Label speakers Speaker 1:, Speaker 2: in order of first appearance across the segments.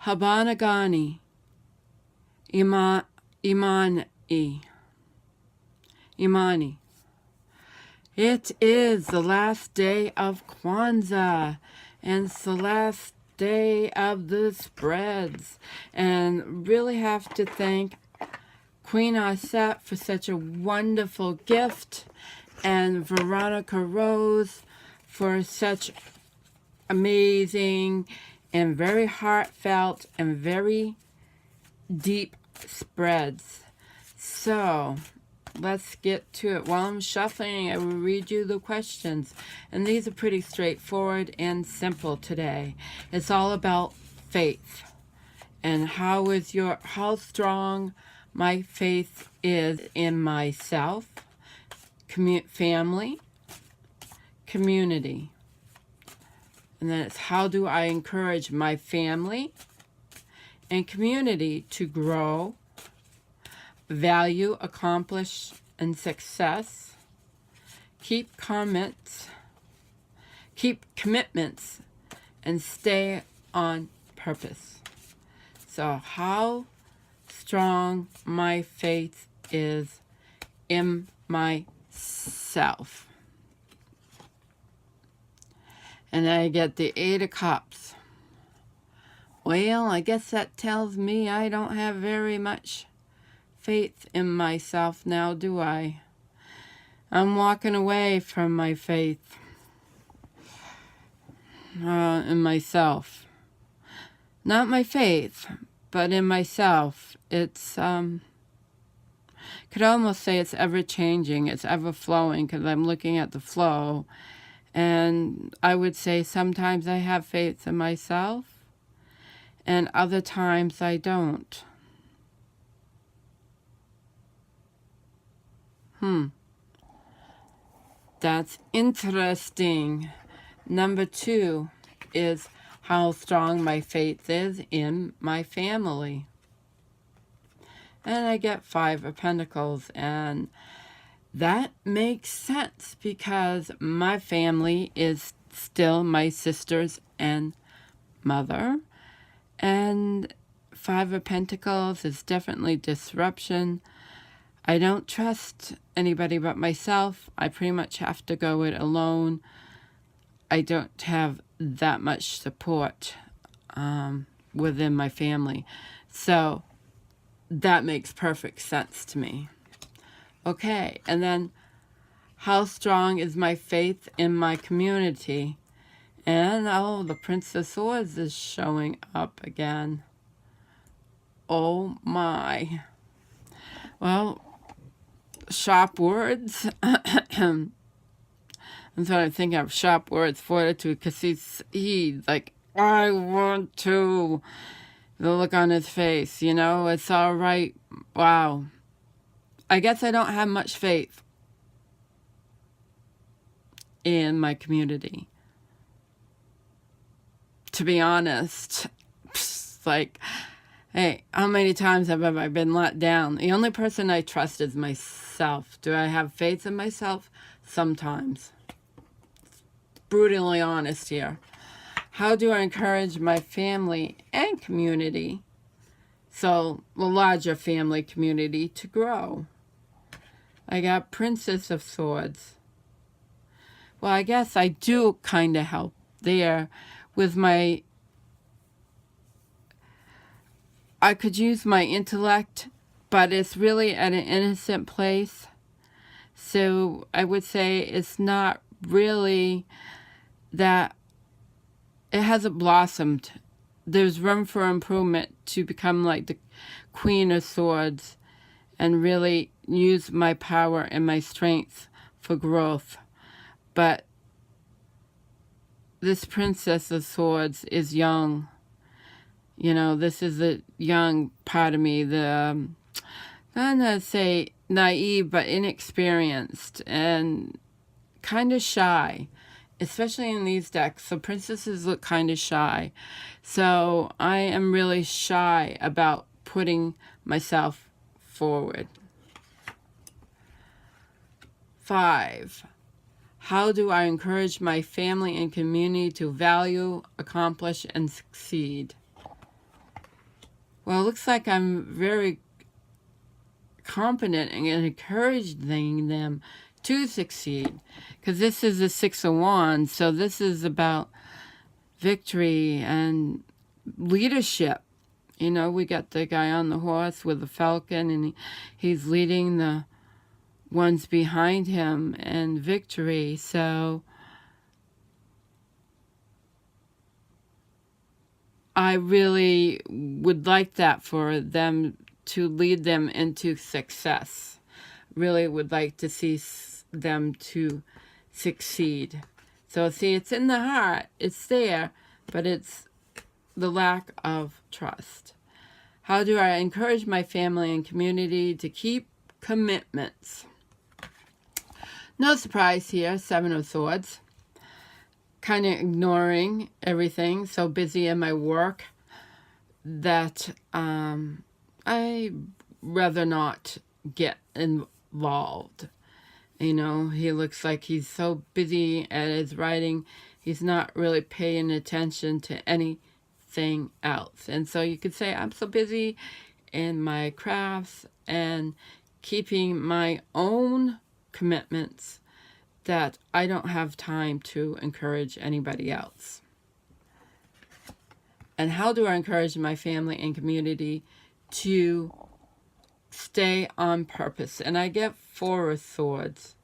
Speaker 1: Habanagani, Imani. It is the last day of Kawanzaa, and it's the last day of the spreads. And really have to thank Queen Aset for such a wonderful gift, and Veronica Rose for such amazing and very heartfelt and very deep spreads. So let's get to it. While I'm shuffling, I will read you the questions. And these are pretty straightforward and simple today. It's all about faith and how strong my faith is in myself, family, community. And then it's how do I encourage my family and community to grow, value, accomplish, and success, keep commitments, and stay on purpose. So how strong my faith is in myself. And I get the 8 of Cups. Well, I guess that tells me I don't have very much faith in myself now, do I? I'm walking away from my faith in myself. Not my faith, but in myself. It's, could almost say it's ever-changing, it's ever-flowing, because I'm looking at the flow. And I would say sometimes I have faith in myself, and other times I don't. That's interesting. Number 2 is how strong my faith is in my family. And I get 5 of Pentacles, and that makes sense because my family is still my sisters and mother. And 5 of Pentacles is definitely disruption. I don't trust anybody but myself. I pretty much have to go it alone. I don't have that much support within my family. So that makes perfect sense to me. Okay, and then how strong is my faith in my community? And the Prince of Swords is showing up again. Oh my. Well, sharp words. That's what I'm thinking of, sharp words, fortitude, because he's like, I want to. The look on his face, it's all right. Wow. I guess I don't have much faith in my community. To be honest, like, hey, how many times have I been let down? The only person I trust is myself. Do I have faith in myself? Sometimes. Brutally honest here. How do I encourage my family and community, so the larger family community, to grow? I got Princess of Swords. Well, I guess I do kind of help there with I could use my intellect, but it's really at an innocent place. So I would say it's not really that it hasn't blossomed. There's room for improvement to become like the Queen of Swords and really use my power and my strength for growth. But this Princess of Swords is young. This is the young part of me, I'm not going to say naive, but inexperienced and kind of shy, especially in these decks. So princesses look kind of shy. So I am really shy about putting myself forward. 5. How do I encourage my family and community to value, accomplish, and succeed? Well, it looks like I'm very competent and encouraging them to succeed. Because this is the Six of Wands, so this is about victory and leadership. You know, we got the guy on the horse with the falcon, and he's leading the ones behind him and victory. So I really would like that for them, to lead them into success. Really would like to see them to succeed. So see, it's in the heart, it's there, but it's the lack of trust. How do I encourage my family and community to keep commitments? No surprise here, Seven of Swords. Kind of ignoring everything, so busy in my work that I rather not get involved. You know, he looks like he's so busy at his writing, he's not really paying attention to anything else. And so you could say, I'm so busy in my crafts and keeping my own commitments that I don't have time to encourage anybody else. And how do I encourage my family and community to stay on purpose? And I get Four of Swords.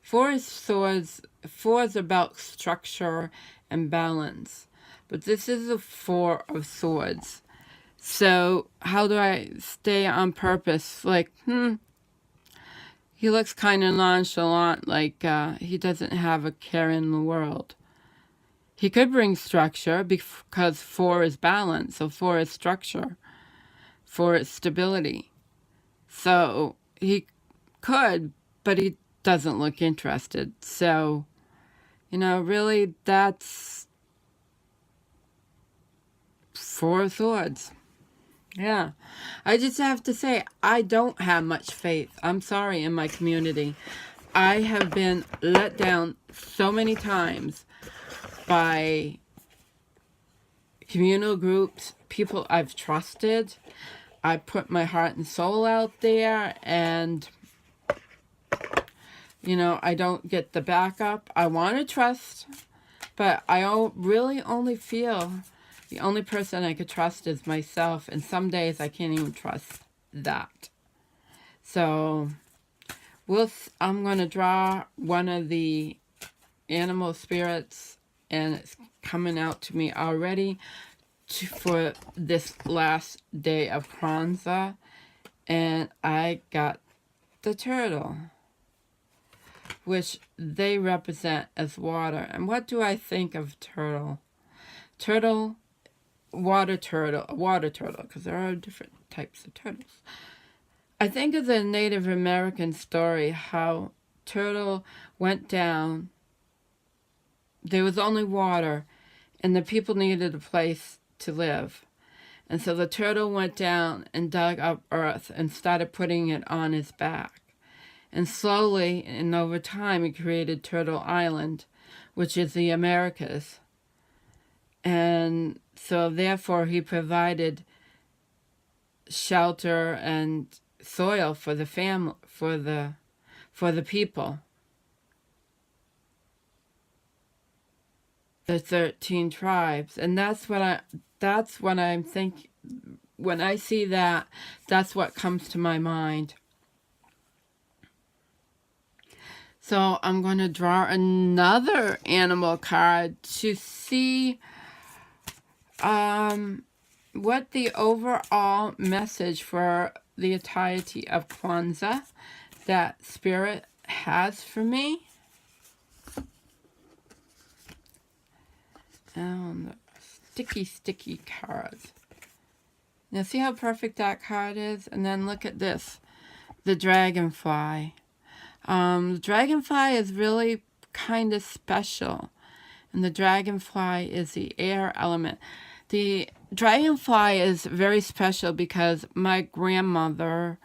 Speaker 1: Four is about structure and balance. But this is the Four of Swords. So how do I stay on purpose? Like, he looks kind of nonchalant, like he doesn't have a care in the world. He could bring structure because Four is balance, so Four is structure. Four is stability. So he could, but he doesn't look interested. So, you know, really that's Four of Swords. Yeah, I just have to say, I don't have much faith. I'm sorry, in my community. I have been let down so many times by communal groups, people I've trusted. I put my heart and soul out there, and, you know, I don't get the backup. I want to trust, but I really only feel the only person I could trust is myself, and some days I can't even trust that. So, I'm going to draw one of the animal spirits, and it's coming out to me already for this last day of Kawanzaa, and I got the turtle, which they represent as water. And what do I think of turtle? Water turtle, because there are different types of turtles. I think of the Native American story, how turtle went down. There was only water, and the people needed a place to live. And so the turtle went down and dug up earth and started putting it on his back. And slowly and over time, he created Turtle Island, which is the Americas. And so therefore he provided shelter and soil for the family, for the people. The 13 tribes. And that's what I'm thinking. When I see that, that's what comes to my mind. So I'm going to draw another animal card to see what the overall message for the entirety of Kawanzaa that Spirit has for me. And the sticky cards. Now see how perfect that card is? And then look at this, the dragonfly. The dragonfly is really kind of special. And the dragonfly is the air element. The dragonfly is very special because my grandmother,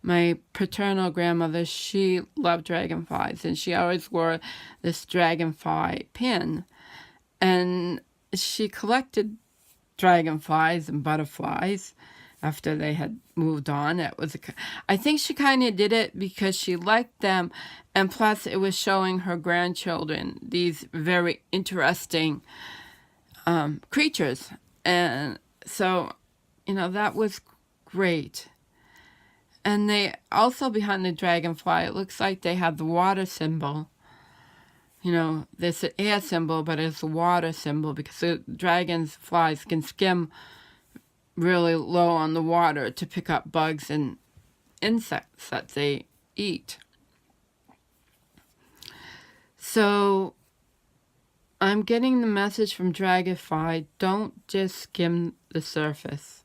Speaker 1: my paternal grandmother, she loved dragonflies. And she always wore this dragonfly pin. And she collected dragonflies and butterflies after they had moved on. I think she kind of did it because she liked them, and plus it was showing her grandchildren these very interesting creatures. And so, that was great. And they also, behind the dragonfly, it looks like they have the water symbol. There's an air symbol, but it's a water symbol because the dragonflies can skim really low on the water to pick up bugs and insects that they eat. So I'm getting the message from Dragonfly, don't just skim the surface.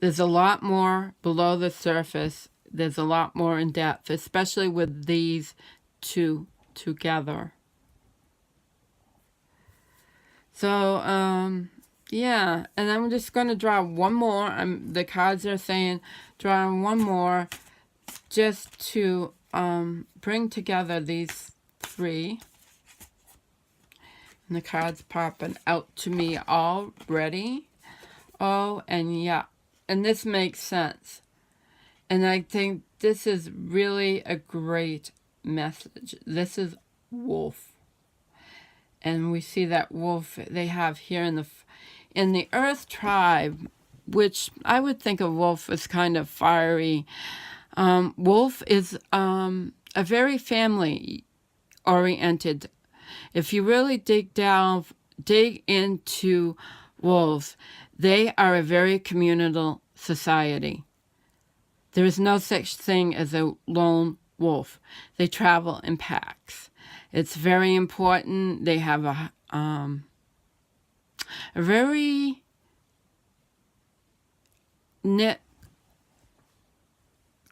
Speaker 1: There's a lot more below the surface. There's a lot more in depth, especially with these two together. So, yeah, and I'm just going to draw one more. The cards are saying draw one more just to bring together these three. And the cards popping out to me already. Oh, and yeah, and this makes sense. And I think this is really a great message. This is wolf. And we see that wolf they have here in the Earth tribe, which I would think of wolf as kind of fiery. Wolf is a very family-oriented. If you really dig into wolves, they are a very communal society. There is no such thing as a lone wolf. They travel in packs. It's very important. They have a very knit,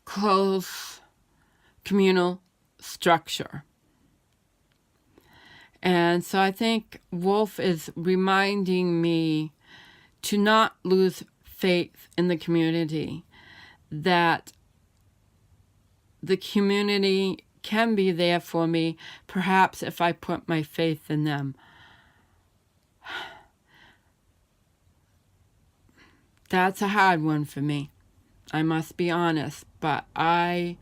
Speaker 1: close communal structure. And so I think wolf is reminding me to not lose faith in the community, that the community can be there for me, perhaps if I put my faith in them. That's a hard one for me, I must be honest, but I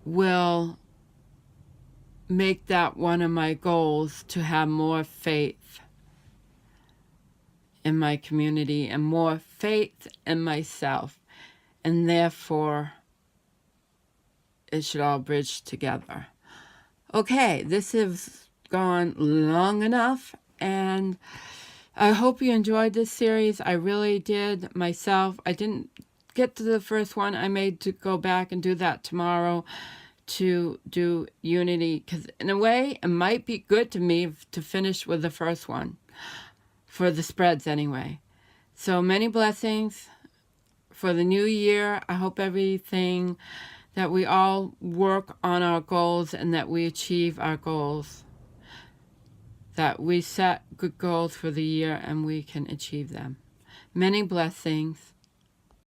Speaker 1: will make that one of my goals, to have more faith in my community and more faith in myself, and therefore it should all bridge together. Okay, this has gone long enough, and I hope you enjoyed this series. I really did myself. I didn't get to the first one. I may to go back and do that tomorrow to do Unity, because in a way it might be good to me to finish with the first one, for the spreads anyway. So many blessings for the new year. I hope everything, that we all work on our goals and that we achieve our goals, that we set good goals for the year and we can achieve them. Many blessings.